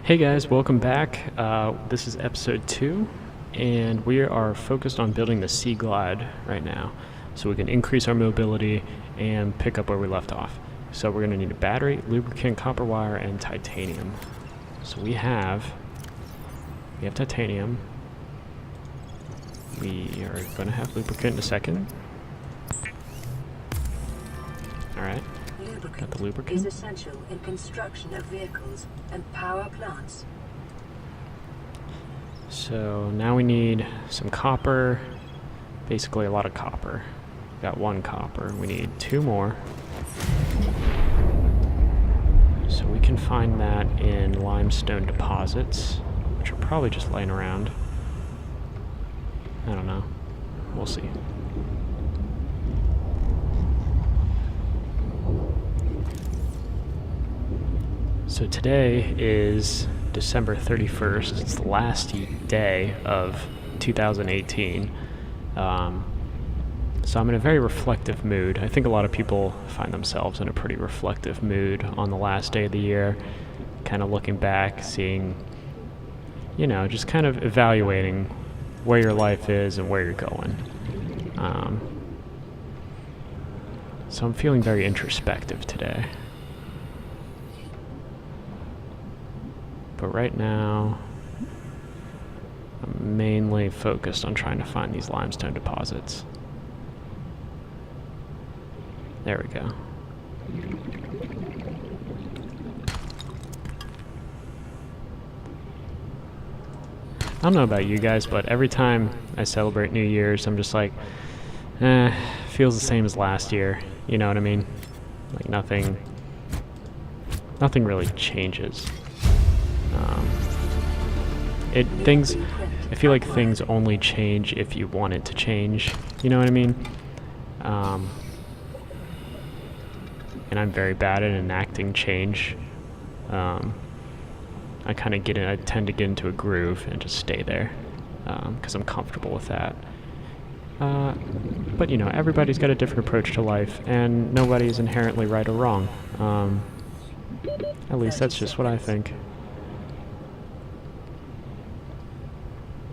Hey guys, welcome back. This is episode 2, and we are focused on building the Sea Glide right now, so we can increase our mobility and pick up where we left off. So we're going to need a battery, lubricant, copper wire, and titanium. So we have titanium. We are going to have lubricant in a second. Alright. Got the lubricant. Is essential in construction of vehicles and power plants. So now we need some copper, basically a lot of copper. Got 1 copper, we need 2 more. So we can find that in limestone deposits, which are probably just laying around. I don't know, we'll see. So today is December 31st. It's the last day of 2018. So I'm in a very reflective mood. I think a lot of people find themselves in a pretty reflective mood on the last day of the year, kind of looking back, seeing, just kind of evaluating where your life is and where you're going. So I'm feeling very introspective today. But right now, I'm mainly focused on trying to find these limestone deposits. There we go. I don't know about you guys, but every time I celebrate New Year's, I'm just like, feels the same as last year. You know what I mean? Like nothing really changes. I feel like things only change if you want it to change. You know what I mean? And I'm very bad at enacting change. I tend to get into a groove and just stay there, because I'm comfortable with that. But everybody's got a different approach to life, and nobody is inherently right or wrong. At least that's just what I think.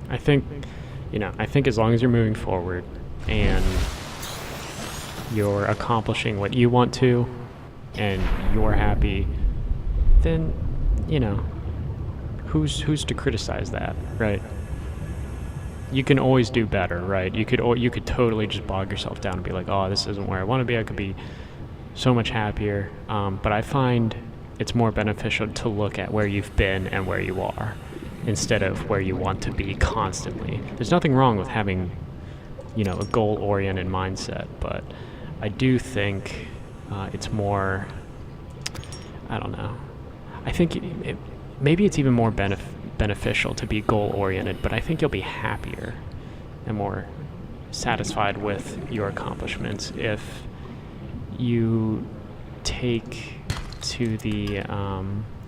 I think as long as you're moving forward and you're accomplishing what you want to and you're happy, then, who's to criticize that, right? You can always do better, right? You could totally just bog yourself down and be like, oh, this isn't where I want to be. I could be so much happier. But I find it's more beneficial to look at where you've been and where you are, instead of where you want to be constantly. There's nothing wrong with having, a goal-oriented mindset, but I do think it's more, I don't know. I think maybe it's even more beneficial to be goal-oriented, but I think you'll be happier and more satisfied with your accomplishments if you take to the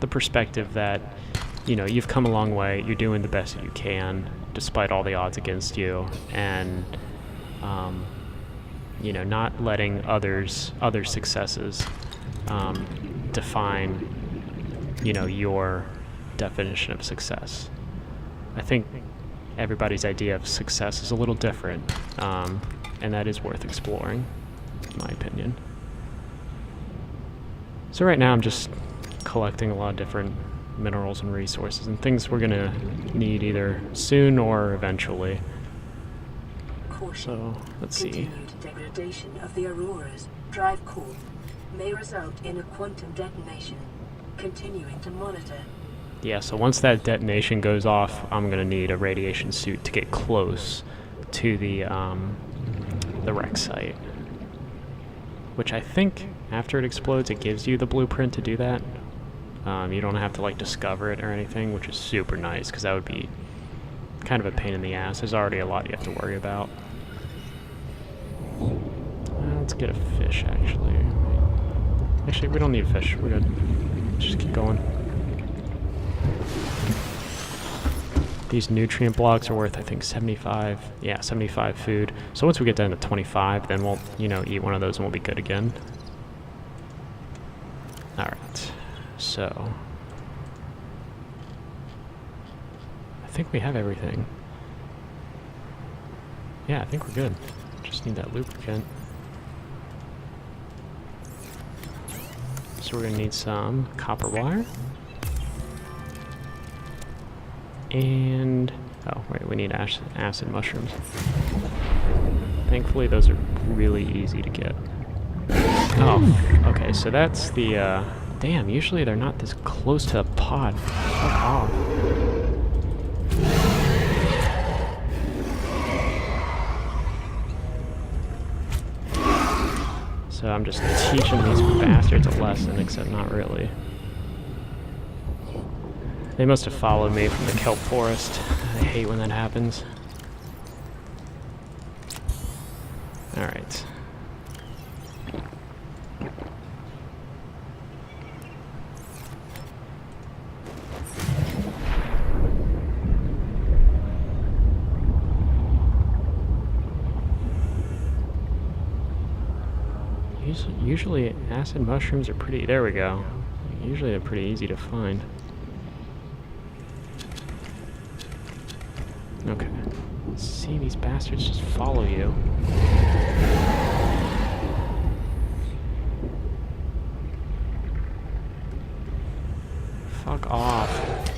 perspective that you've come a long way, you're doing the best that you can, despite all the odds against you, and, not letting other successes define, your definition of success. I think everybody's idea of success is a little different, and that is worth exploring, in my opinion. So right now I'm just collecting a lot of different minerals and resources and things we're gonna need either soon or eventually. So let's see. Continued degradation of the Aurora's drive core may result in a quantum detonation. Continuing to monitor. Yeah, so once that detonation goes off, I'm gonna need a radiation suit to get close to the wreck site. Which I think after it explodes, it gives you the blueprint to do that. You don't have to discover it or anything, which is super nice, because that would be kind of a pain in the ass. There's already a lot you have to worry about. Let's get a fish, actually. Actually, we don't need a fish. We're good. Just keep going. These nutrient blocks are worth, I think, 75. Yeah, 75 food. So once we get down to 25, then we'll, eat one of those and we'll be good again. Alright. So think we have everything. Yeah, I think we're good. Just need that lubricant. So we're gonna need some copper wire. And, oh wait, we need acid mushrooms. Thankfully those are really easy to get. Oh, okay, so that's the, damn, usually they're not this close to a pod. Fuck off. So I'm just teaching these bastards a lesson, except not really. They must have followed me from the kelp forest. I hate when that happens. Alright. Usually acid mushrooms are pretty... There we go. Usually they're pretty easy to find. Okay. See, these bastards just follow you. Fuck off.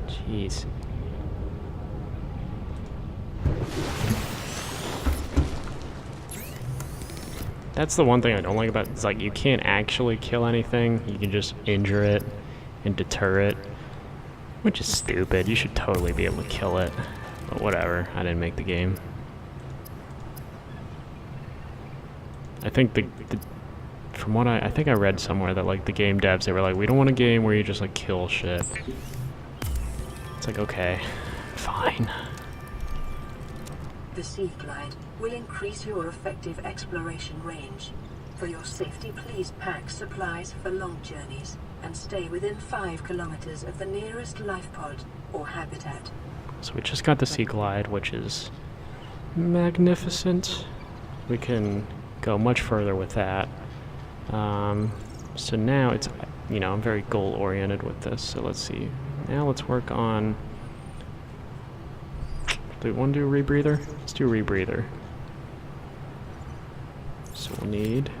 Jeez. That's the one thing I don't like about it. It's like you can't actually kill anything. You can just injure it and deter it, which is stupid. You should totally be able to kill it. But whatever, I didn't make the game. I think from what I think I read somewhere that like the game devs, they were like, we don't want a game where you just like kill shit. It's like, okay, fine. The Sea Glide will increase your effective exploration range. For your safety, please pack supplies for long journeys and stay within 5 kilometers of the nearest life pod or habitat. So we just got the Sea Glide, which is magnificent. We can go much further with that. So now it's, you know, I'm very goal-oriented with this. So let's see. Now let's work on... Do we want to do a rebreather? Let's do a rebreather. So we'll need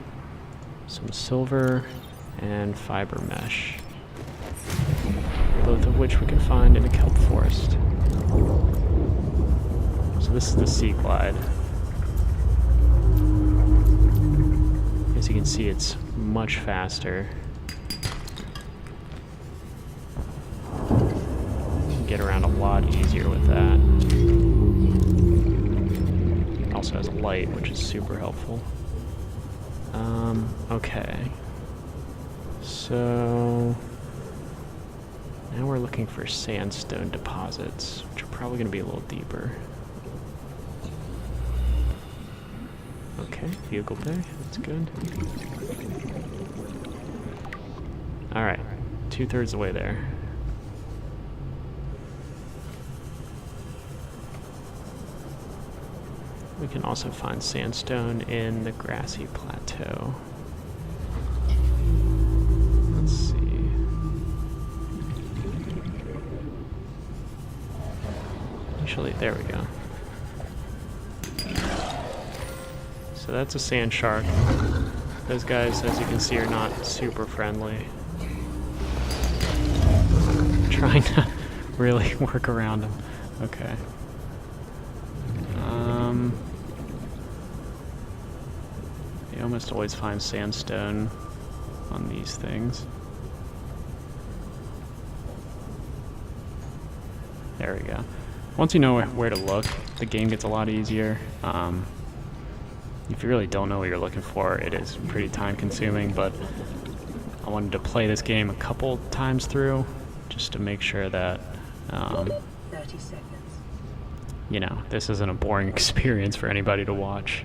some silver and fiber mesh. Both of which we can find in the kelp forest. So this is the Sea Glide. As you can see, it's much faster. You can get around a lot easier with that. It also has a light, which is super helpful. Okay. So now we're looking for sandstone deposits, which are probably going to be a little deeper. Okay, vehicle bay, that's good. Alright, 2/3 the way there. We can also find sandstone in the grassy plateau. Let's see. Actually, there we go. So that's a sand shark. Those guys, as you can see, are not super friendly. I'm trying to really work around them. Okay. You almost always find sandstone on these things. There we go. Once you know where to look, the game gets a lot easier. If you really don't know what you're looking for, it is pretty time consuming, but I wanted to play this game a couple times through just to make sure that 30 seconds. You know, this isn't a boring experience for anybody to watch.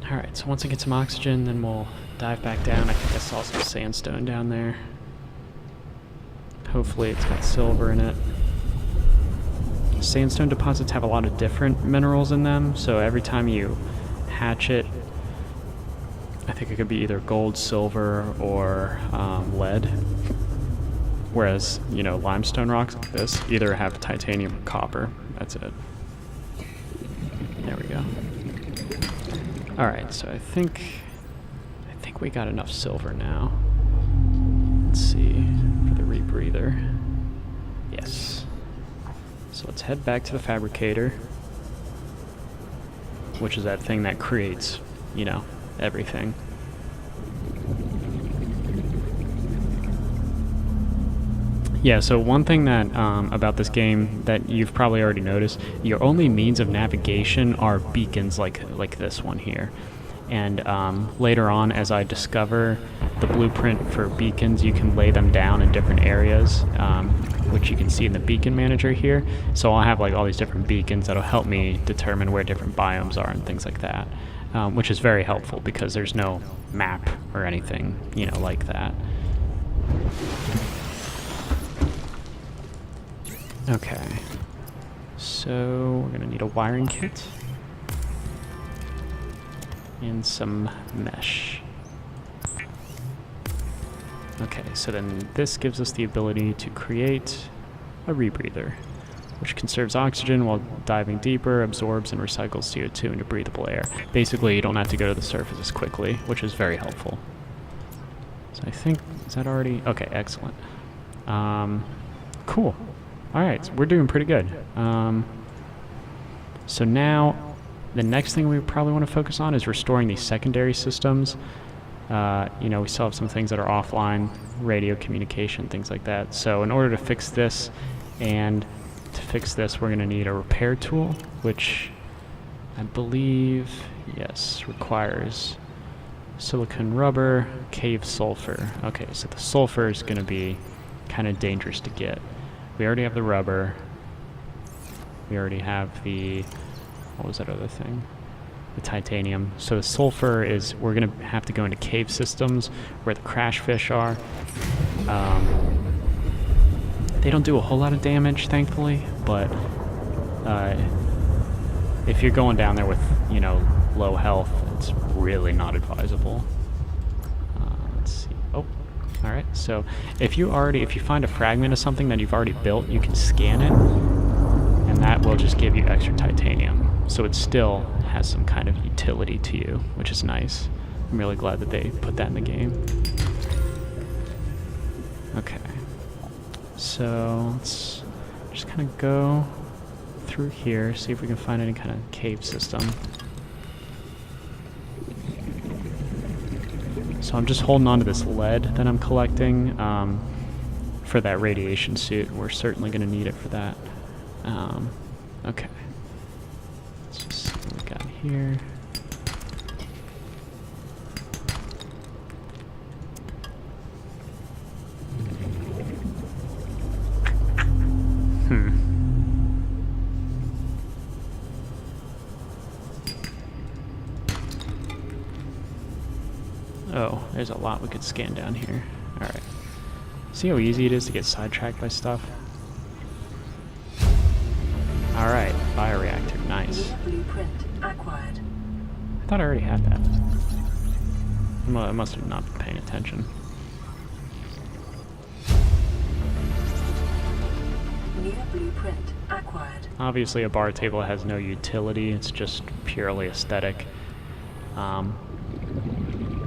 Alright, so once I get some oxygen, then we'll dive back down. I think I saw some sandstone down there. Hopefully it's got silver in it. Sandstone deposits have a lot of different minerals in them, so every time you hatch it, I think it could be either gold, silver, or lead. Whereas, you know, limestone rocks like this either have titanium or copper. That's it. There we go. Alright, so I think we got enough silver now. Let's see, for the rebreather. Yes. So let's head back to the fabricator, which is that thing that creates, you know, everything. Yeah, so one thing that about this game that you've probably already noticed, your only means of navigation are beacons like this one here. And later on, as I discover the blueprint for beacons, you can lay them down in different areas, which you can see in the beacon manager here. So I'll have like all these different beacons that'll help me determine where different biomes are and things like that, which is very helpful because there's no map or anything, you know, like that. Okay, so we're gonna need a wiring kit and some mesh. Okay, so then this gives us the ability to create a rebreather, which conserves oxygen while diving deeper, absorbs and recycles CO2 into breathable air. Basically, you don't have to go to the surface as quickly, which is very helpful. So I think, is that already? Okay, excellent. Cool. Alright, so we're doing pretty good. So now, the next thing we probably want to focus on is restoring these secondary systems. You know, we still have some things that are offline, radio communication, things like that. So in order to fix this, and to fix this, we're going to need a repair tool, which I believe, yes, requires silicon rubber, cave sulfur. Okay, so the sulfur is going to be kind of dangerous to get. We already have the rubber. We already have the, what was that other thing? The titanium. So the sulfur is, we're going to have to go into cave systems where the crash fish are. They don't do a whole lot of damage, thankfully, but if you're going down there with, you know, low health, it's really not advisable. Let's see. Oh, all right. So if you find a fragment of something that you've already built, you can scan it, and that will just give you extra titanium. So it still has some kind of utility to you, which is nice. I'm really glad that they put that in the game. Okay. So let's just kind of go through here, see if we can find any kind of cave system. So I'm just holding on to this lead that I'm collecting for that radiation suit. We're certainly going to need it for that. Okay. Let's just see what we got here. Oh, there's a lot we could scan down here. Alright. See how easy it is to get sidetracked by stuff? Alright, bioreactor, nice. Blueprint acquired. I thought I already had that. Well, I must have not been paying attention. New blueprint acquired. Obviously a bar table has no utility, it's just purely aesthetic.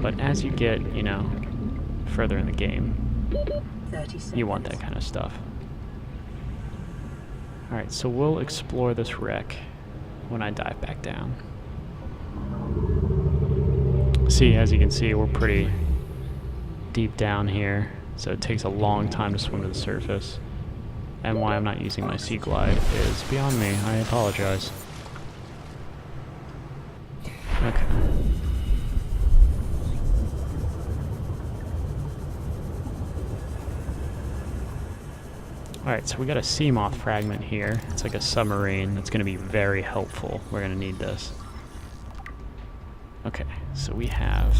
But as you get, you know, further in the game, 30 seconds. You want that kind of stuff. Alright, so we'll explore this wreck when I dive back down. See, as you can see, we're pretty deep down here, so it takes a long time to swim to the surface. And why I'm not using my sea glide is beyond me. I apologize. Okay. Alright, so we got a sea moth fragment here. It's like a submarine. That's going to be very helpful. We're going to need this. Okay, so we have...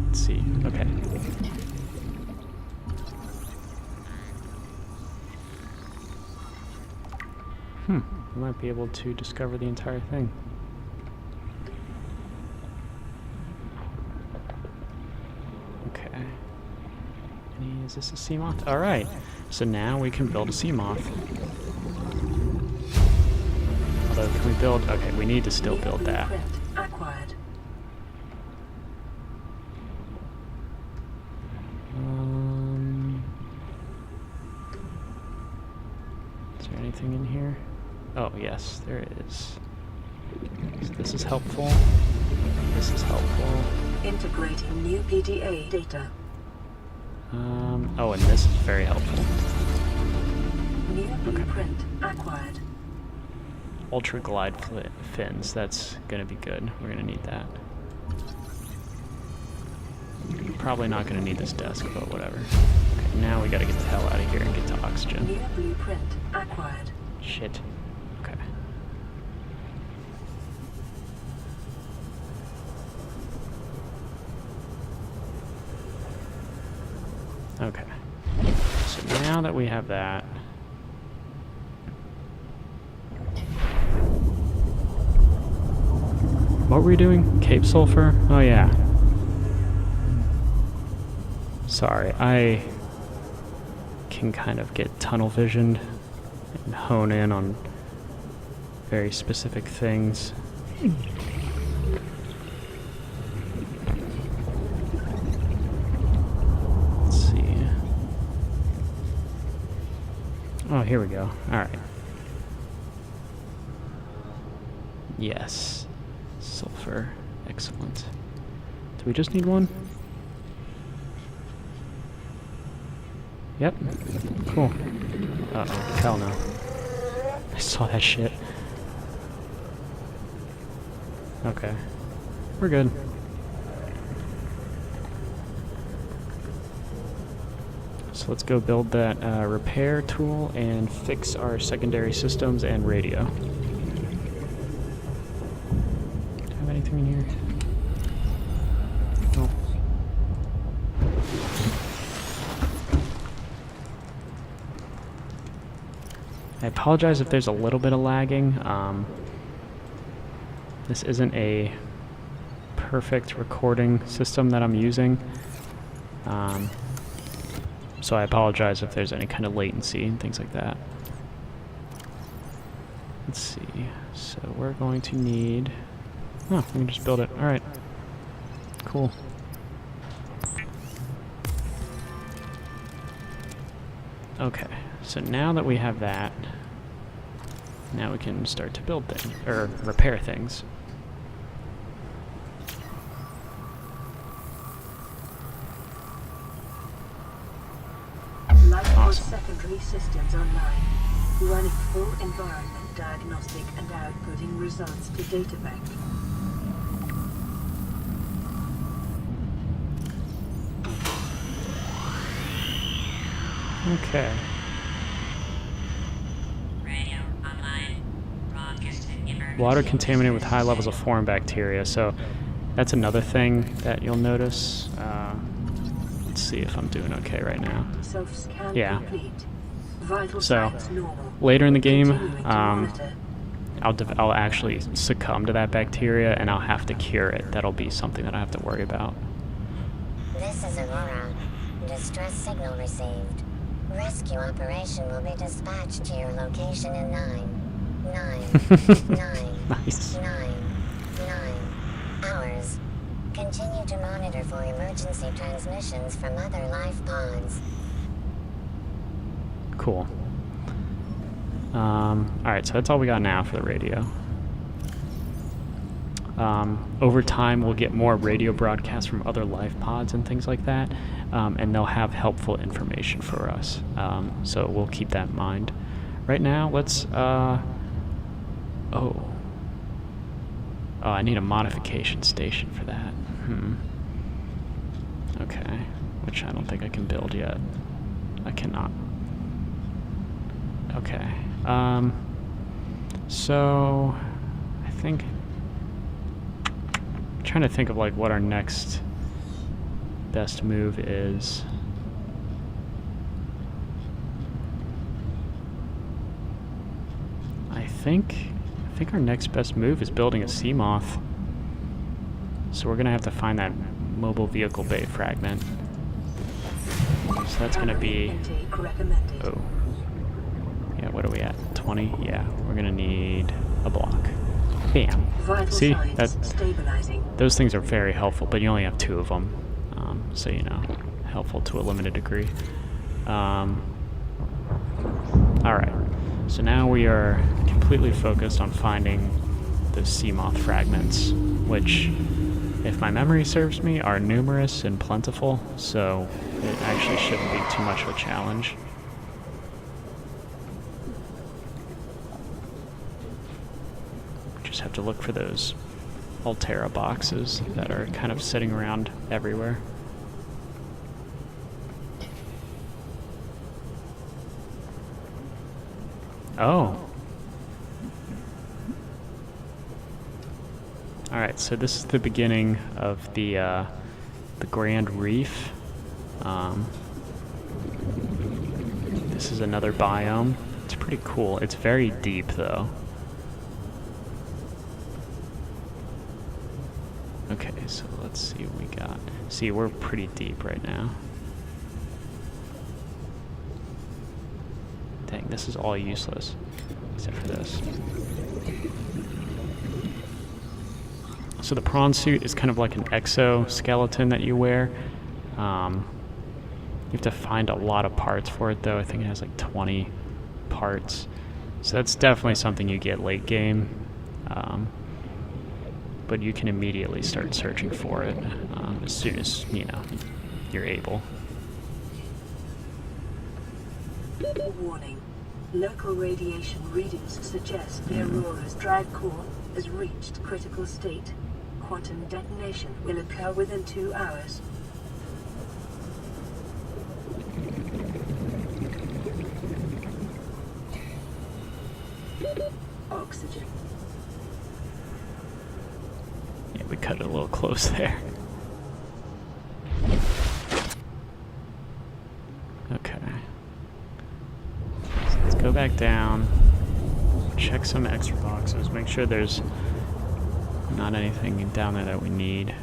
Let's see. Okay. We might be able to discover the entire thing. Okay. Is this a sea moth? Alright, so now we can build a sea moth. Although, can we build... Okay, we need to still build that. Acquired. Is there anything in here? Oh, yes, there is. So this is helpful. This is helpful. Integrating new PDA data. Oh, and this is very helpful. New blueprint acquired. Ultra glide fins, that's gonna be good. We're gonna need that. Probably not gonna need this desk, but whatever. Okay, now we gotta get the hell out of here and get to oxygen. New blueprint acquired. Shit. Okay. Okay. So now that we have that, what were we doing? Cape Sulphur? Oh yeah. Sorry, I can kind of get tunnel visioned and hone in on very specific things. Let's see. Oh, here we go. Alright. Yes. Sulfur. Excellent. Do we just need one? Yep. Cool. Uh-oh. Hell no. I saw that shit. Okay. We're good. So let's go build that repair tool and fix our secondary systems and radio. Do I have anything in here? Nope. I apologize if there's a little bit of lagging. This isn't a perfect recording system that I'm using. So I apologize if there's any kind of latency and things like that. Let's see. So we're going to need... Oh, we can just build it. Alright. Cool. Okay. So now that we have that, now we can start to build things, or repair things. Awesome. Secondary systems online. Running full environment diagnostic and outputting results to data bank. Okay. Water contaminated with high levels of foreign bacteria. So that's another thing that you'll notice. Let's see if I'm doing okay right now. Yeah. So later in the game, I'll actually succumb to that bacteria and I'll have to cure it. That'll be something that I have to worry about. This is Aurora. Distress signal received. Rescue operation will be dispatched to your location in 9 Nice. 9 hours. Continue to monitor for emergency transmissions from other life pods. Cool. Alright, so that's all we got now for the radio. Over time, we'll get more radio broadcasts from other life pods and things like that, and they'll have helpful information for us. So we'll keep that in mind. Right now, let's... Oh, I need a modification station for that. Okay, which I don't think I can build yet. I cannot. Okay. So I think I'm trying to think of like what our next best move is. I think our next best move is building a sea moth. So we're gonna have to find that mobile vehicle bay fragment. So that's gonna be... Intake recommended. Oh. Yeah, what are we at? 20? Yeah, we're gonna need a block. Bam. Vital See? signs That, stabilizing. those things are very helpful, but you only have 2 of them. So, you know, helpful to a limited degree. Alright. So now we are completely focused on finding the sea moth fragments, which, if my memory serves me, are numerous and plentiful, so it actually shouldn't be too much of a challenge. We just have to look for those Altera boxes that are kind of sitting around everywhere. Oh. Alright, so this is the beginning of the Grand Reef. This is another biome. It's pretty cool. It's very deep, though. Okay, so let's see what we got. See, we're pretty deep right now. Dang, this is all useless, except for this. So the prawn suit is kind of like an exoskeleton that you wear. You have to find a lot of parts for it, though. I think it has like 20 parts. So that's definitely something you get late game. But you can immediately start searching for it as soon as, you know, you're able. Warning. Local radiation readings suggest the Aurora's drive core has reached critical state. Quantum detonation will occur within 2 hours. Oxygen. Yeah, we cut it a little close there. Okay. So let's go back down, check some extra boxes, make sure there's not anything down there that we need.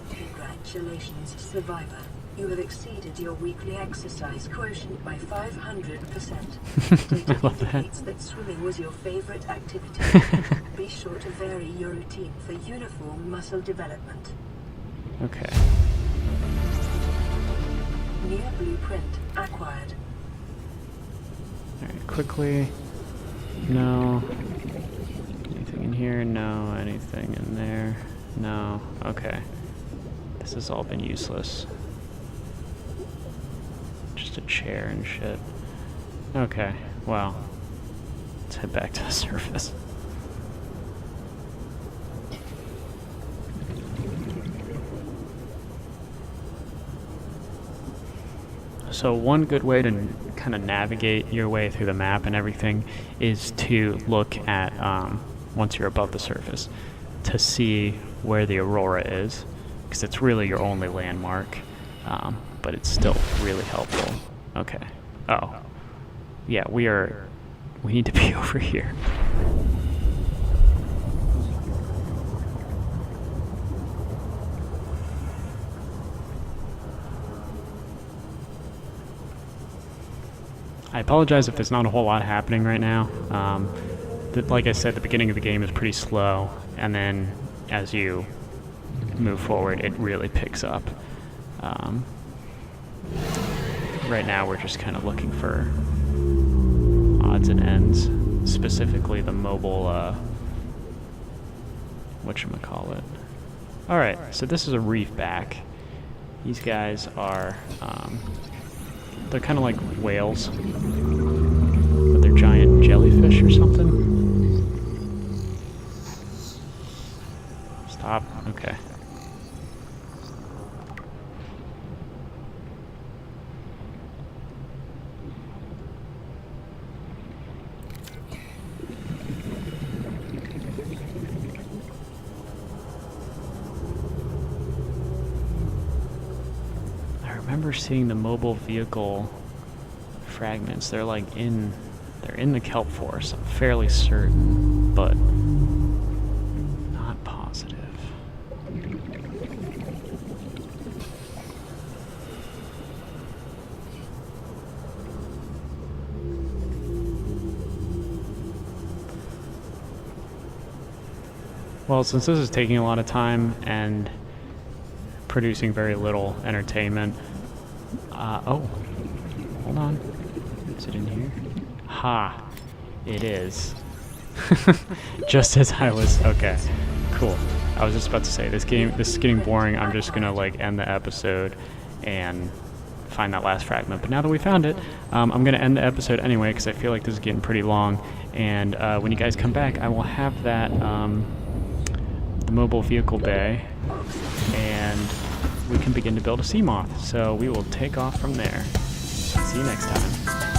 Congratulations, survivor. You have exceeded your weekly exercise quotient by 500%. Data indicates that swimming was your favorite activity. Be sure to vary your routine for uniform muscle development. Okay. Near blueprint acquired. Alright, quickly. No. Anything in here? No. Anything in there? No. Okay. This has all been useless. Just a chair and shit. Okay, well. Let's head back to the surface. So one good way to kind of navigate your way through the map and everything is to look at, once you're above the surface, to see where the Aurora is, because it's really your only landmark, but it's still really helpful. Okay. Oh. Yeah, we need to be over here. I apologize if there's not a whole lot happening right now. Like I said, the beginning of the game is pretty slow, and then as you move forward, it really picks up. Right now, we're just kind of looking for odds and ends, specifically the mobile, whatchamacallit. Alright, so this is a reef back. These guys are, they're kind of like whales, but they're giant jellyfish or something. Stop. Okay. I remember seeing the mobile vehicle fragments. They're in the kelp forest, I'm fairly certain, but positive. Well, since this is taking a lot of time and producing very little entertainment, oh, hold on. Is it in here? Ha! It is. Just as I was, okay, cool. I was just about to say, this is getting boring. I'm just gonna like end the episode and find that last fragment. But now that we found it, I'm gonna end the episode anyway because I feel like this is getting pretty long. And when you guys come back, I will have that the mobile vehicle bay, and we can begin to build a sea moth. So we will take off from there. See you next time.